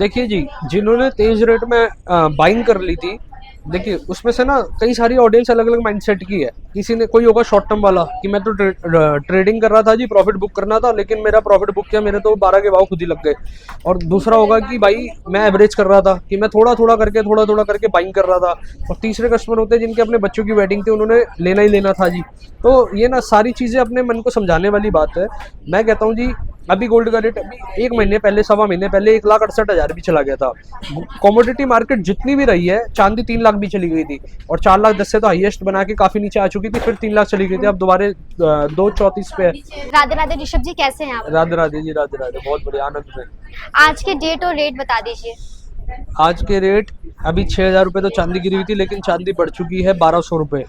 देखिए जी, जिन्होंने तेज रेट में बाइंग कर ली थी, देखिए उसमें से ना कई सारी ऑडियंस अलग अलग माइंडसेट की है। किसी ने, कोई होगा शॉर्ट टर्म वाला कि मैं तो ट्रेडिंग कर रहा था जी, प्रॉफिट बुक करना था, लेकिन मेरा प्रॉफिट बुक किया, मेरे तो 12 के भाव खुद ही लग गए। और दूसरा होगा कि भाई मैं एवरेज कर रहा था, कि मैं थोड़ा थोड़ा करके बाइंग कर रहा था। और तीसरे कस्टमर होते हैं जिनके अपने बच्चों की वेडिंग थी, उन्होंने लेना ही लेना था जी। तो ये ना सारी चीज़ें अपने मन को समझाने वाली बात है। मैं कहता हूँ जी, अभी गोल्ड का रेट अभी एक महीने पहले, सवा महीने पहले 1,68,000 भी चला गया था। कमोडिटी मार्केट जितनी भी रही है, चांदी 3 लाख भी चली गई थी, और 4,10,000 से तो हाईएस्ट बना के काफी नीचे आ चुकी थी, फिर 3 लाख चली गई थी, अब दोबारा 2,34 पे है। राधे राधे ऋषभ जी, कैसे हैं आप? राधे राधे जी, राधे राधे, बहुत बढ़िया, आनंद में। आज के डेट और रेट बता दीजिए। आज के रेट अभी 6,000 रुपये तो चांदी गिरी हुई थी, लेकिन चांदी बढ़ चुकी है 1,200 रुपये।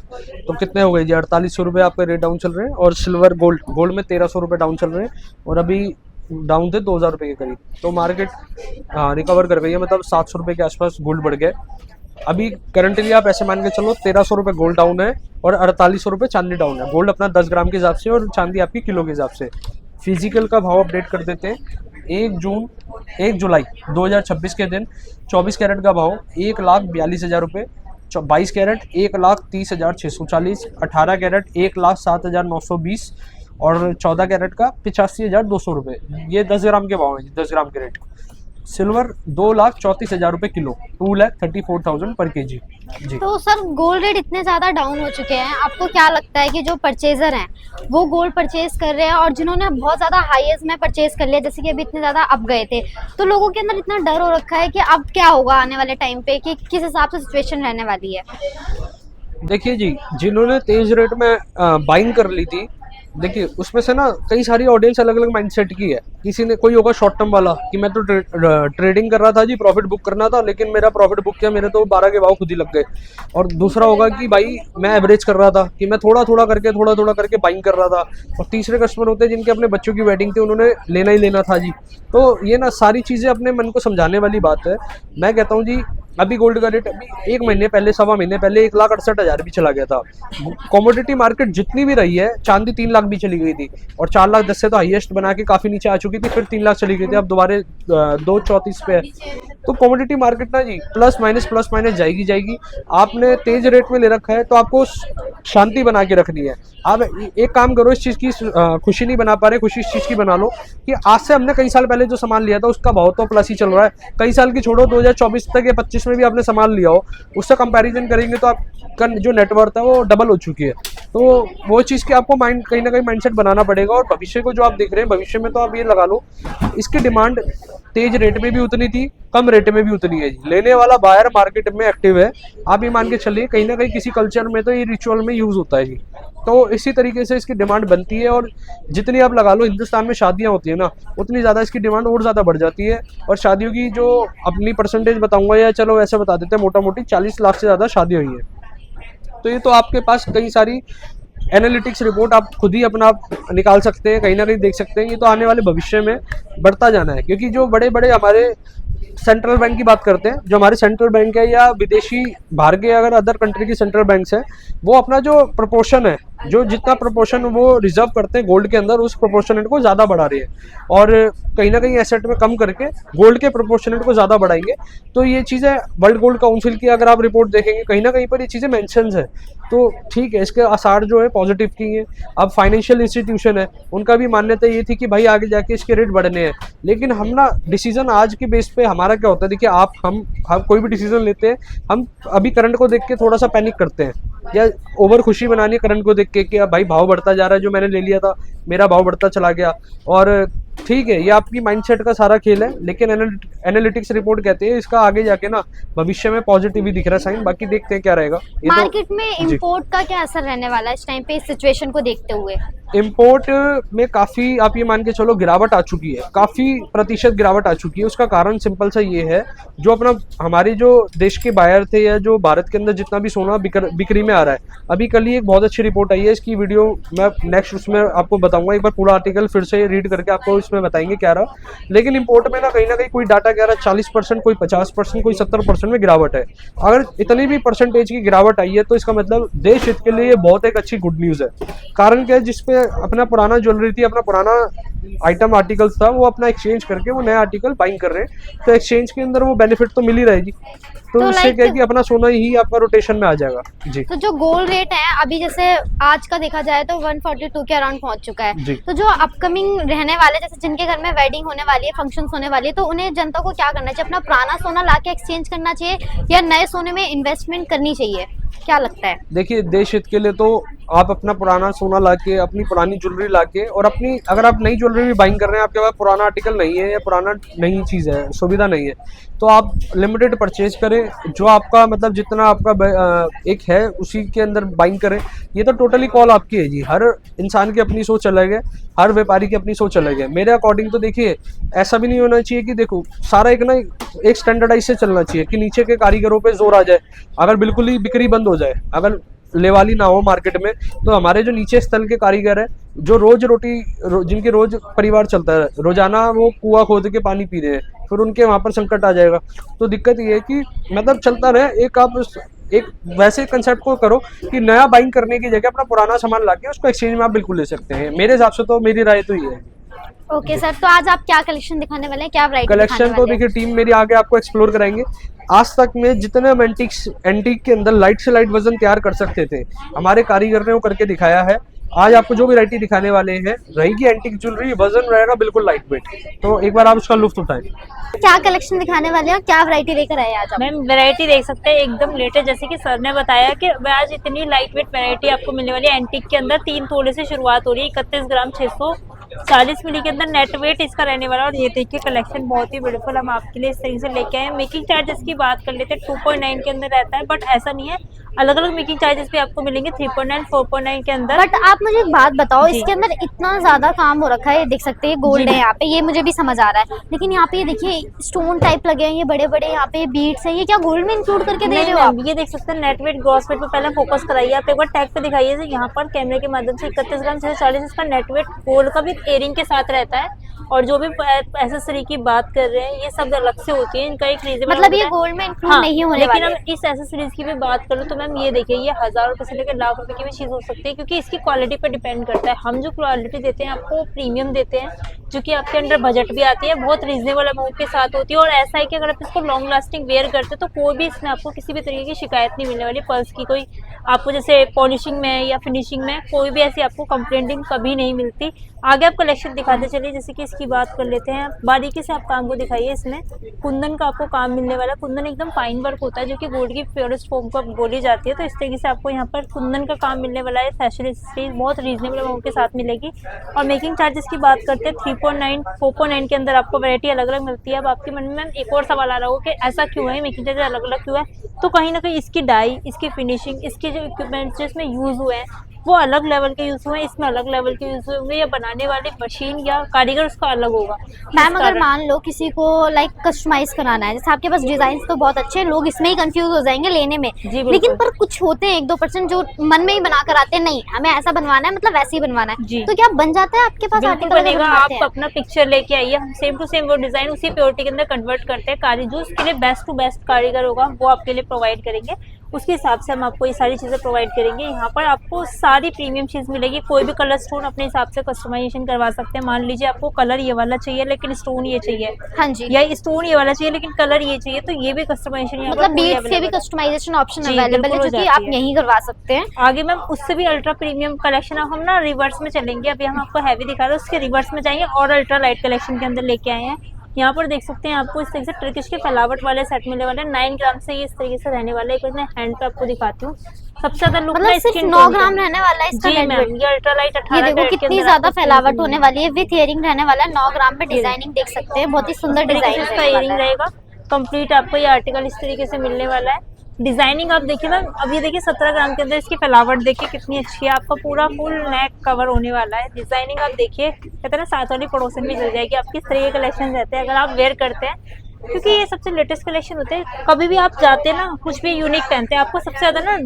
तो कितने हो गए जी, 4,800 रुपये आपके रेट डाउन चल रहे हैं। और सिल्वर गोल्ड में 1,300 रुपये डाउन चल रहे हैं, और अभी डाउन थे 2,000 रुपये के करीब। तो मार्केट हाँ रिकवर कर गई है, मतलब 700 रुपये के आसपास गोल्ड बढ़ गए। अभी करंटली आप ऐसे मान के चलो 1,300 रुपये गोल्ड डाउन है, और 4,800 रुपये चांदी डाउन है। गोल्ड अपना 10 ग्राम के हिसाब से, और चांदी आपकी किलो के हिसाब से। फिजिकल का भाव अपडेट कर देते हैं। 1 जुलाई 2026 के दिन 24 कैरेट का भाव 1,42,000 रुपये, 22 कैरेट 1,30,640, 18 कैरेट 1,07,920, और 14 कैरेट का 85,200 रुपये। ये 10 ग्राम के भाव हैं, 10 ग्राम के रेट। सिल्वर 2,34,000 रुपये किलो, 2,34,000 पर केजी जी। तो सर गोल्ड रेट इतने ज्यादा डाउन हो चुके हैं, आपको क्या लगता है कि जो परचेजर हैं वो गोल्ड परचेज कर रहे हैं, और जिन्होंने बहुत ज्यादा हाईएस्ट में परचेज कर लिया, जैसे कि अभी इतने ज्यादा अप गए थे, तो लोगों के अंदर इतना डर हो रखा है कि अब क्या होगा आने वाले टाइम पे, कि किस हिसाब से सिचुएशन रहने वाली है? देखिए जी, जिन्होंने तेज रेट में बाइंग कर ली थी, देखिए उसमें से ना कई सारी ऑडियंस अलग अलग माइंडसेट की है। किसी ने, कोई होगा शॉर्ट टर्म वाला कि मैं तो ट्रेडिंग कर रहा था जी, प्रॉफिट बुक करना था, लेकिन मेरा प्रॉफिट बुक किया, मेरे तो 12 के भाव खुद ही लग गए। और दूसरा होगा कि भाई मैं एवरेज कर रहा था, कि मैं थोड़ा थोड़ा करके बाइंग कर रहा था। और तीसरे कस्टमर होते हैं जिनके अपने बच्चों की वेडिंग थी, उन्होंने लेना ही लेना था जी। तो ये ना सारी चीज़ें अपने मन को समझाने वाली बात है। मैं कहता हूँ जी, अभी गोल्ड का रेट अभी एक महीने पहले, सवा महीने पहले 1,68,000 भी चला गया था। कमोडिटी मार्केट जितनी भी रही है, चांदी 3 लाख भी चली गई थी, और 4,10,000 से तो हाईएस्ट बना के काफी नीचे आ चुकी थी, फिर 3 लाख चली गई थी, अब दोबारा 2,34 पे है। तो कमोडिटी मार्केट ना जी प्लस माइनस जाएगी। आपने तेज रेट में ले रखा है, तो आपको शांति बना के रखनी है। आप एक काम करो, इस चीज़ की खुशी नहीं बना पा रहे, खुशी इस चीज़ की बना लो कि आज से हमने कई साल पहले जो सामान लिया था उसका भाव तो प्लस ही चल रहा है। कई साल की छोड़ो, 2024 तक या 25 में भी आपने सामान लिया हो, उससे कंपैरिजन करेंगे तो आपका जो नेटवर्थ है वो डबल हो चुकी है। तो वो चीज़ की आपको माइंड, कहीं ना कहीं माइंडसेट बनाना पड़ेगा। और भविष्य को जो आप देख रहे हैं, भविष्य में तो आप ये लगा लो, इसकी डिमांड तेज रेट में भी उतनी थी, कम रेट में भी उतनी है। लेने वाला बायर मार्केट में एक्टिव है। आप ये मान के चलिए, कहीं ना कहीं किसी कल्चर में तो ये रिचुअल में यूज होता है जी। तो इसी तरीके से इसकी डिमांड बनती है, और जितनी आप लगा लो हिंदुस्तान में शादियां होती है ना, उतनी ज़्यादा इसकी डिमांड और ज़्यादा बढ़ जाती है। और शादियों की जो अपनी परसेंटेज बताऊंगा, या चलो ऐसे बता देते हैं, मोटा मोटी 40 लाख से ज़्यादा शादी हुई है। तो ये तो आपके पास कई सारी एनालिटिक्स रिपोर्ट आप खुद ही अपना निकाल सकते हैं, कहीं ना कहीं देख सकते हैं। ये तो आने वाले भविष्य में बढ़ता जाना है, क्योंकि जो बड़े बड़े हमारे सेंट्रल बैंक की बात करते हैं, जो हमारे सेंट्रल बैंक है, या विदेशी बाहर के अगर अदर कंट्री की सेंट्रल बैंक्स है, वो अपना जो प्रोपोर्शन है, जो जितना प्रोपोर्शन वो रिजर्व करते हैं गोल्ड के अंदर, उस प्रोपोर्शनेट को ज़्यादा बढ़ा रही है। और कहीं ना कहीं एसेट में कम करके गोल्ड के प्रोपोर्शनेट को ज़्यादा बढ़ाएंगे। तो ये चीज़ें वर्ल्ड गोल्ड काउंसिल की अगर आप रिपोर्ट देखेंगे, कहीं ना कहीं पर ये चीज़ें मेंशन्स है। तो ठीक है, इसके आसार जो है पॉजिटिव की है। अब फाइनेंशियल इंस्टीट्यूशन है, उनका भी मान्यता ये थी कि भाई आगे जाके इसके रेट बढ़ने हैं। लेकिन हम ना डिसीजन आज के बेस पे हमारा क्या होता है, देखिए आप हम कोई भी डिसीजन लेते हैं, हम अभी करंट को देख के थोड़ा सा पैनिक करते हैं, या ओवर खुशी बनानी है करंट को देख के कि भाई भाव बढ़ता जा रहा है, जो मैंने ले लिया था मेरा भाव बढ़ता चला गया। और ठीक है, ये आपकी माइंडसेट का सारा खेल है, लेकिन एनालिटिक्स रिपोर्ट कहते हैं इसका आगे जाके ना भविष्य में पॉजिटिव ही दिख रहा है साइन। बाकी देखते हैं क्या रहेगा। मार्केट में इंपोर्ट का क्या असर रहने वाला है इस टाइम पे, इस सिचुएशन को देखते हुए? इम्पोर्ट में काफ़ी आप ये मान के चलो गिरावट आ चुकी है, काफ़ी प्रतिशत गिरावट आ चुकी है। उसका कारण सिंपल सा ये है, जो अपना हमारे जो देश के बायर थे, या जो भारत के अंदर जितना भी सोना बिक्री में आ रहा है, अभी कल ही एक बहुत अच्छी रिपोर्ट आई है, इसकी वीडियो मैं नेक्स्ट उसमें आपको बताऊंगा। एक बार पूरा आर्टिकल फिर से रीड करके आपको इस लास्ट में बताएंगे क्या रहा। लेकिन इंपोर्ट में ना कहीं कोई डाटा कह रहा है 40%, कोई 50%, कोई 70% में गिरावट है। अगर इतनी भी परसेंटेज की गिरावट आई है तो इसका मतलब देश हित के लिए ये बहुत एक अच्छी गुड न्यूज़ है। कारण क्या है, जिसपे अपना पुराना ज्वेलरी थी, अपना पुराना आइटम आर्टिकल्स था, वो अपना एक्सचेंज करके वो नया आर्टिकल बाइंग कर रहे हैं, तो एक्सचेंज के अंदर वो बेनिफिट तो मिल ही रहेगी। तो इससे क्या है कि अपना सोना ही आपका रोटेशन में आ जाएगा जी। तो जो गोल्ड रेट है अभी जैसे आज का देखा जाए तो 142 के अराउंड पहुंच चुका है। तो जो अपकमिंग रहने वाले, जैसे जिनके घर में वेडिंग होने वाली है, फंक्शंस होने वाली है, तो उन्हें जनता को क्या करना चाहिए? अपना पुराना सोना लाके एक्सचेंज करना चाहिए या नए सोने में इन्वेस्टमेंट करनी चाहिए? क्या लगता है? देखिए, देश हित के लिए तो आप अपना पुराना सोना लाके, अपनी पुरानी ज्वेलरी लाके, और अपनी अगर आप नई ज्वेलरी भी बाइंग कर रहे हैं, आपके पास पुराना आर्टिकल नहीं है या पुराना नई चीज़ है, सुविधा नहीं है, तो आप लिमिटेड परचेज करें। जो आपका मतलब जितना आपका एक है उसी के अंदर बाइंग करें। ये तो टोटली कॉल आपकी है जी। हर इंसान की अपनी सोच अलग है, हर व्यापारी की अपनी सोच अलग है। मेरे अकॉर्डिंग तो देखिए, ऐसा भी नहीं होना चाहिए कि देखो सारा एक स्टैंडर्डाइज से चलना चाहिए कि नीचे के कारीगरों पे जोर आ जाए। अगर बिल्कुल ही बिक्री बंद हो जाए, अगर लेवाली ना हो मार्केट में, तो हमारे जो नीचे स्थल के कारीगर है, जो जिनके रोज परिवार चलता है, रोजाना वो कुआं खोद के पानी पी रहे हैं, फिर उनके वहां पर संकट आ जाएगा। तो दिक्कत ये है कि मतलब चलता रहे। एक वैसे कंसेप्ट को करो कि नया बाइंग करने की जगह अपना पुराना सामान लाके उसको एक्सचेंज में आप बिल्कुल ले सकते हैं। मेरे हिसाब से तो, मेरी राय तो ये है। ओके सर, तो आज आप क्या कलेक्शन दिखाने वाले हैं? क्या वैरायटी कलेक्शन तो देखिए टीम मेरी आगे आपको एक्सप्लोर कराएंगे। आज तक में जितने हम एंटीक के अंदर लाइट से लाइट वजन तैयार कर सकते थे, हमारे कारीगर ने वो करके दिखाया है। आज आपको जो वैरायटी दिखाने वाले हैं रहेगी एंटीक ज्वेलरी, वजन रहेगा बिल्कुल लाइट वेट। तो एक बार आप उसका लुत्फ उठाएं। क्या कलेक्शन दिखाने वाले हैं और क्या वैरायटी लेकर आए आज आप? मैम वैरायटी देख सकते हैं एकदम लेटेस्ट, जैसे कि सर ने बताया कि आज इतनी लाइट वेट वैरायटी आपको मिलने वाली है। एंटीक के अंदर 3 तोले से शुरुआत हो रही है, 31 ग्राम 640 मिली के अंदर नेट वेट इसका रहने वाला है। और ये देखिए कलेक्शन बहुत ही ब्यूटीफुल हम आपके लिए इस तरीके से लेके आए हैं। मेकिंग चार्जेस की बात कर लेते हैं, 2.9 के अंदर रहता है, बट ऐसा नहीं है, अलग अलग मेकिंग चार्जेस भी आपको मिलेंगे 3.9, 4.9 के अंदर। बट आप मुझे एक बात बताओ, इसके अंदर इतना ज्यादा काम हो रखा है, देख सकते हैं गोल्ड है यहाँ पे, ये मुझे भी समझ आ रहा है, लेकिन यहाँ पे ये देखिए स्टोन टाइप लगे हैं, ये बड़े बड़े यहाँ पे बीट्स हैं, ये क्या गोल्ड में इंक्लूड करके दे रहे हो आप? ये देख सकते हैं नेट वेट ग्रॉस वेट पे पहले फोकस कराइए आप, एक बार टैग पे दिखाइए यहाँ पर कैमरे के माध्यम से। 31 ग्राम 640 इसका नेट वेट गोल्ड का भी एयरिंग के साथ रहता है। और जो भी एसेसरी की बात कर रहे हैं, ये सब अलग से होती है, इनका एक रीजन मतलब ये गोल्ड में इंक्लूड नहीं होने वाले। लेकिन हम इस एसेसरीज की भी बात करूँ तो मैम ये देखिए, ये 1000 रुपए से लेकर लाख रुपए की भी चीज हो सकती है, क्योंकि इसकी क्वालिटी पे डिपेंड करता है। हम जो क्वालिटी देते हैं आपको प्रीमियम देते हैं, जो कि आपके अंडर बजट भी आती है, बहुत रीजनेबल अमाउंट के साथ होती है। और ऐसा है कि अगर आप इसको लॉन्ग लास्टिंग वेयर करते तो कोई भी इसमें आपको किसी भी तरीके की शिकायत नहीं मिलने वाली। पर्स की कोई आपको जैसे पॉलिशिंग में या फिनिशिंग में कोई भी ऐसी आपको कंप्लेंटिंग कभी नहीं मिलती। आगे आप कलेक्शन दिखाते चलिए, जैसे कि इसकी बात कर लेते हैं, बारीकी से आप काम को दिखाइए। इसमें कुंदन का आपको काम मिलने वाला है, कुंदन एकदम फाइन वर्क होता है, जो कि गोल्ड की प्योरेस्ट फॉर्म को बोली जाती है। तो इस तरीके से आपको यहाँ पर कुंदन का काम मिलने वाला है। फैशन एक्सेसरीज बहुत रीजनेबल अमाउंट के साथ मिलेगी। और मेकिंग चार्जेस की बात करते हैं, 3.9, 4.9 के अंदर आपको वैरायटी अलग अलग मिलती है। अब आपके मन में एक और सवाल आ रहा होगा कि ऐसा क्यों है, मेकिंग चार्जेस अलग अलग क्यों है? तो कहीं ना कहीं इसकी डाई, इसकी फिनिशिंग, इसके जो इक्विपमेंट्स जो इसमें यूज हुए हैं वो अलग लेवल के यूज हुए हैं, इसमें अलग लेवल के यूज होंगे, या बनाने वाली मशीन या कारीगर उसका अलग होगा। मैम अगर मान लो किसी को लाइक कस्टमाइज कराना है, जैसे आपके पास डिजाइन तो बहुत अच्छे हैं, लोग इसमें ही कंफ्यूज हो जाएंगे लेने में, लेकिन पर कुछ होते हैं 1-2% जो मन में ही बना कर आते हैं, नहीं हमें ऐसा बनवाना है, मतलब वैसे ही बनवाना है, तो क्या बन जाता है आपके पास आर्टिकल? आप अपना पिक्चर लेके आइए, हम सेम टू सेम वो डिजाइन उसी प्योरिटी के अंदर कन्वर्ट करते हैं। कारीगर जो उसके लिए बेस्ट टू बेस्ट कारीगर होगा वो आपके लिए प्रोवाइड करेंगे, उसके हिसाब से हम आपको ये सारी चीजें प्रोवाइड करेंगे। यहाँ पर आपको सारी प्रीमियम चीज मिलेगी, कोई भी कलर स्टोन अपने हिसाब से कस्टमाइजेशन करवा सकते हैं। मान लीजिए आपको कलर ये वाला चाहिए लेकिन स्टोन ये चाहिए, हाँ जी, या स्टोन ये वाला चाहिए लेकिन कलर ये चाहिए, तो ये भी कस्टमाइजेशन मतलब बीट्स के भी कस्टमाइजेशन ऑप्शन अवेलेबल है, जो कि आप यहीं करवा सकते हैं। आगे मैम उससे भी अल्ट्रा प्रीमियम कलेक्शन हम ना रिवर्स में चलेंगे। अभी हम आपको हैवी दिखा रहे हैं, उसके रिवर्स में जाएंगे और अल्ट्रा लाइट कलेक्शन के अंदर लेके आए हैं। यहाँ पर देख सकते हैं आपको इस तरीके से टर्किश के फैलावट वाले सेट मिलने वाले हैं। 9 ग्राम से ये इस तरीके से रहने वाला है। एक बार हैंड पे आपको दिखाती हूँ, सबसे ज्यादा लुक मतलब सिर्फ 9 ग्राम रहने वाला है इसका जी मैम, ये अल्ट्रा लाइट 18 ये देखो कितनी ज्यादा फैलावट होने वाली है, विथ इयरिंग रहने वाला है। 9 ग्राम पे डिजाइनिंग देख सकते हैं, बहुत ही सुंदर डिजाइन इसका इयरिंग रहेगा। कंप्लीट आपको ये आर्टिकल इस तरीके से मिलने वाला है। डिजाइनिंग आप देखिए मैम, अब ये देखिए 17 ग्राम के अंदर इसकी फैलावट देखिए कितनी अच्छी है। आपका पूरा फुल नेक कवर होने वाला है। डिजाइनिंग आप देखिए, कहते हैं ना साथ वाली पड़ोसन भी चल जाएगी आपकी। इस तरह के कलेक्शन रहते हैं अगर आप वेयर करते हैं, क्योंकि ये सबसे लेटेस्ट कलेक्शन होते हैं। कभी भी आप जाते हैं ना, कुछ भी यूनिक पहनते हैं, आपको सबसे ज्यादा ना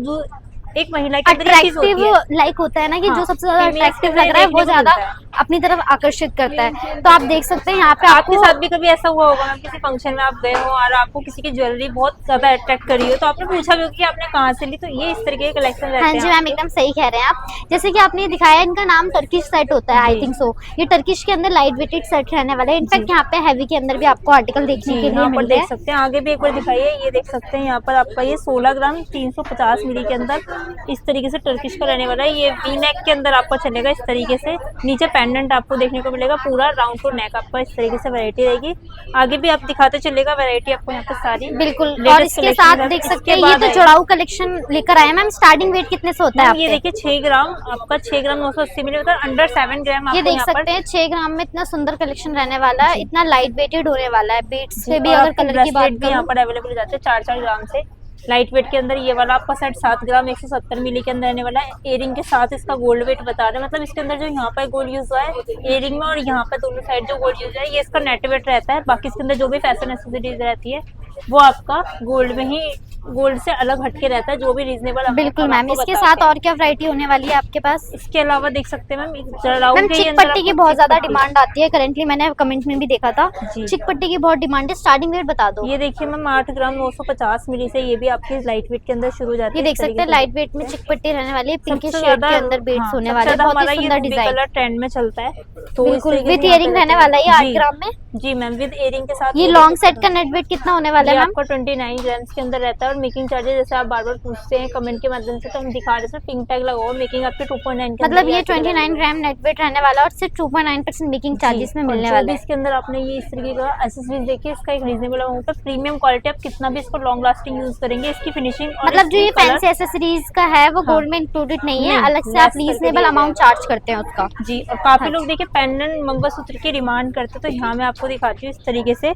एक महिला के अंदर ये चीज होती अट्रैक्टिव है। लाइक होता है ना कि हाँ, जो सबसे ज्यादा females के अट्रैक्टिव अंदर लग रहा है वो देखने को ज्यादा मिलता है। अपनी तरफ आकर्षित करता है। तो आप देख सकते हैं यहाँ पे आपके आपको साथ भी कभी ऐसा हुआ होगा मैम, किसी फंक्शन में आप गए हो और आपको किसी की ज्वेलरी बहुत ज्यादा अट्रैक्ट करी हो, तो आपने पूछा भी होगा कि आपने कहाँ से ली, तो ये इस तरह के कलेक्शन रहते हाँ हैं। जी मैम, एकदम सही कह रहे हैं आप। जैसे कि आपने दिखाया, इनका नाम टर्किश सेट होता है, आई जी। Think so. ये टर्किश के अंदर लाइट वेटेड सेट रहने वाला है। इनफैक्ट जी। यहाँ पे हैवी के अंदर भी आपको आर्टिकल देखने जी, के लिए यहाँ पर मिल रहे देख हैं। सकते हैं, आगे भी एक बार दिखाइए, ये देख सकते हैं यहाँ पर आपका ये 16 ग्राम 350 मिली के अंदर इस तरीके से टर्किश का रहने वाला है। ये वी नेक के अंदर आपको चलेगा इस तरीके से, नीचे पेंडेंट आपको देखने को मिलेगा, पूरा राउंड टू नेक आपका इस तरीके से वैरायटी रहेगी। आगे भी आप दिखाते चलेगा वैरायटी आपको यहाँ पर सारी बिल्कुल। और latest इसके collection साथ है। देख इसके सकते हैं ये बाद तो आएगा। चौड़ाऊ कलेक्शन लेकर आए हैं मैम। स्टार्टिंग वेट कितने से होता है मैम ये आपके? देखिए 6 ग्राम आपका 6 ग्राम 980 मिली, मतलब अंडर 7 ग्राम ये आपको देख यहाँ सकते पर। हैं 6 ग्राम में इतना सुंदर कलेक्शन रहने वाला है, इतना लाइट वेटेड होने वाला है। बीट्स जी, से भी और अगर आपको कलर की बात ब्रेसलेट भी यहाँ करूं, पर अवेलेबल हो जाते हैं 4-4 ग्राम से लाइट वेट के अंदर। ये वाला आपका सेट 7 ग्राम 170 मिली के अंदर रहने वाला है। एयरिंग के साथ इसका गोल्ड वेट बता रहे हैं, मतलब इसके अंदर जो यहाँ पर गोल्ड यूज हुआ है एयरिंग में और यहाँ पे दोनों साइड जो गोल्ड यूज है, ये इसका नेट वेट रहता है। बाकी इसके अंदर जो भी फैशन एक्सेसरीज रहती है वो आपका गोल्ड में ही, गोल्ड से अलग हटके रहता है, जो भी रीजनेबल। बिल्कुल मैम। इसके साथ और क्या वैरायटी होने वाली है आपके पास? इसके अलावा देख सकते हैं मैम मैम चिक पट्टी की बहुत ज्यादा डिमांड आती है करेंटली, मैंने कमेंट में भी देखा था। जी। चिक पट्टी की बहुत डिमांड है। स्टार्टिंग रेट बता दो। ये देखिए मैम 8 ग्राम 950 मिली से ये भी आपकी लाइट वेट के अंदर शुरू हो जाती ये है। देख सकते हैं लाइट वेट में चिक पट्टी रहने वाली है, पिंकिश सबसे शेड ज्यादा के अंदर बीड्स होने वाले हैं। सबसे बहुत ज्यादा ही हमारा सुंदर ये डिजाइन। कलर ट्रेंड में चलता है, तो बिल्कुल इस तरीके विद से यहाँ इयरिंग पे रहने रहता वाला है ये 8 जी। ग्राम में। जी मैम, विद इयरिंग के साथ ये लॉन्ग सेट का नेट वेट कितना होने वाला ये है मैम? आपका 29 ग्राम्स के अंदर रहता है। और मेकिंग चार्जेस जैसे आप बार बार पूछते हैं कमेंट के माध्यम से, तो हम दिखा रहे हैं पिंक टैग लगा हुआ, मेकिंग आपके 2.9 मतलब ये 29 ग्राम नेट वेट रहने वाला है और सिर्फ 2.9% मेकिंग चार्जेस में मिलने वाला है। इसके अंदर आपने ये इस तरीके का एसेसरीज देखिए, इसका एक रीजनेबल अमाउंट है, प्रीमियम क्वालिटी। आप कितना भी इसको लॉन्ग लास्टिंग यूज करेंगे, इसकी फिनिशिंग मतलब जो ये फैंसी एक्सेसरीज का है वो गोल्ड में इंक्लूडेड नहीं है, अलग से आप रीजनेबल अमाउंट चार्ज करते हैं उसका। जी। और काफी लोग देखिए पेंडेंट मंगलसूत्र की डिमांड करते हैं, तो यहाँ मैं आपको दिखाती हूँ इस तरीके से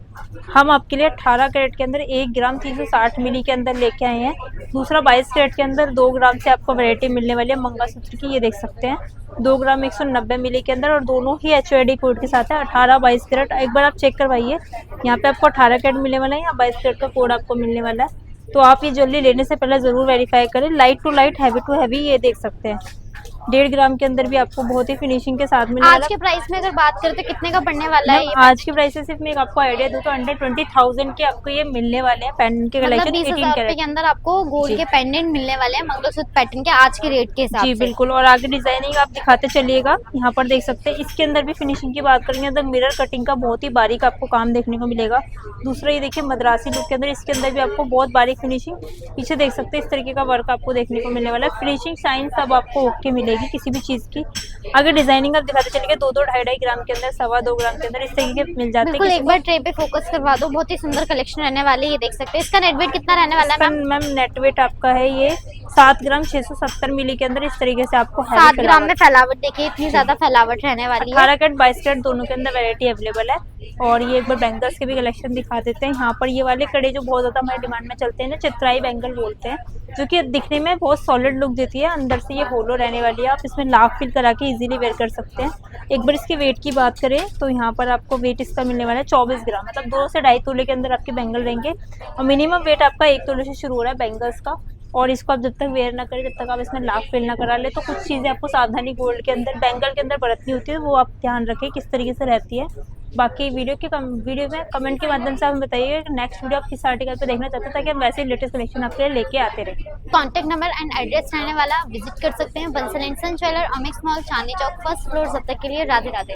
हम आपके लिए 18 कैरेट के अंदर 1 ग्राम 360 मिली के अंदर लेके आए हैं। दूसरा 22 कैरेट के अंदर 2 ग्राम से आपको वैरायटी मिलने वाली है मंगलसूत्र की। ये देख सकते हैं 2 ग्राम 190 मिली के अंदर, और दोनों ही HOD कोड के साथ है। 18-22 कैरेट एक बार आप चेक करवाइए, यहाँ पे आपको 18 कैरेट मिलने वाला है या 22 कैरेट का कोड आपको मिलने वाला है। तो आप ये ज्वेलरी लेने से पहले जरूर वेरीफाई करें। Light to light, heavy to heavy, ये देख सकते हैं 1.5 ग्राम के अंदर भी आपको बहुत ही फिनिशिंग के साथ मिलने वाला आज के प्राइस में अगर बात करें तो कितने का पड़ने वाला है ये? आज के प्राइस से सिर्फ मैं आपको आइडिया दूं तो अंडर 20,000 के आपको ये मिलने वाले हैं पेंडेंट के मतलब कलेक्शन 20,000 18 रुपए कैरेट। के अंदर आपको गोल्ड के पेंडेंट मिलने वाले हैं मंगलसूत्र पैटर्न के आज के रेट के हिसाब जी से। बिल्कुल। और आगे डिजाइनिंग आप दिखाते चलिएगा, यहाँ पर देख सकते हैं इसके अंदर भी फिनिशिंग की बात करेंगे तो मिरर कटिंग का बहुत ही बारीक आपको काम देखने को मिलेगा। दूसरा ये देखिए मद्रासी लुक के अंदर, इसके अंदर भी आपको बहुत बारीक फिनिशिंग, पीछे देख सकते हैं इस तरीके का वर्क आपको देखने को मिलने वाला है। फिनिशिंग साइन सब आपको ओके मिलेगी किसी भी चीज की। अगर डिजाइनिंग आप दिखाते चलिए 2-2 2.5 ग्राम के अंदर, 2.25 ग्राम के अंदर इस तरीके के मिल जाते हैं। बिल्कुल एक बार ट्रे पे फोकस करवा दो, बहुत ही सुंदर कलेक्शन रहने वाली है। ये देख सकते हैं इसका नेट वेट कितना रहने वाला है मैम? मैम नेट वेट आपका है ये 7 ग्राम 670 मिली के अंदर, इस तरीके से आपको 7 ग्राम में फैलावट देखिए, इतनी ज्यादा फैलावट रहने वाली है। 18 कैरेट 22 कैरेट दोनों के अंदर वैरायटी अवेलेबल है। और ये एक बार बैंगल्स के भी कलेक्शन दिखा देते हैं। यहाँ पर ये वाले कड़े जो बहुत ज्यादा हमारे डिमांड में चलते हैं ना, चित्राई बैंगल बोलते हैं, जो कि दिखने में बहुत सॉलिड लुक देती है, अंदर से ये होलो रहने वाली है। आप इसमें लाख फिल करा के इजीली वेयर कर सकते हैं। एक बार इसके वेट की बात करें तो यहाँ पर आपको वेट इसका मिलने वाला है 24 ग्राम, मतलब 2 से 2.5 तोले के अंदर आपके बैंगल रहेंगे। और मिनिमम वेट आपका 1 तोले से शुरू हो रहा है बैंगल्स का। और इसको आप जब तक वेयर ना करें, जब तक आप इसमें लाख फिल ना करा ले, तो कुछ चीज़ें आपको सावधानी गोल्ड के अंदर बैंगल के अंदर बरतनी होती है, वो आप ध्यान रखें किस तरीके से रहती है। बाकी वीडियो में कमेंट के माध्यम से आप बताइए नेक्स्ट वीडियो आप किस आर्टिकल पे देखना चाहते हैं, ताकि हम वैसे लेटेस्ट कलेक्शन आपके लिए लेके आते रहे। कॉन्टैक्ट नंबर एंड एड्रेस रहने वाला, विजिट कर सकते हैं बंसल एंड सन ज्वेलर, अमिक्स mall, Chandni Chowk, 1st floor. जब तक के लिए राधे राधे।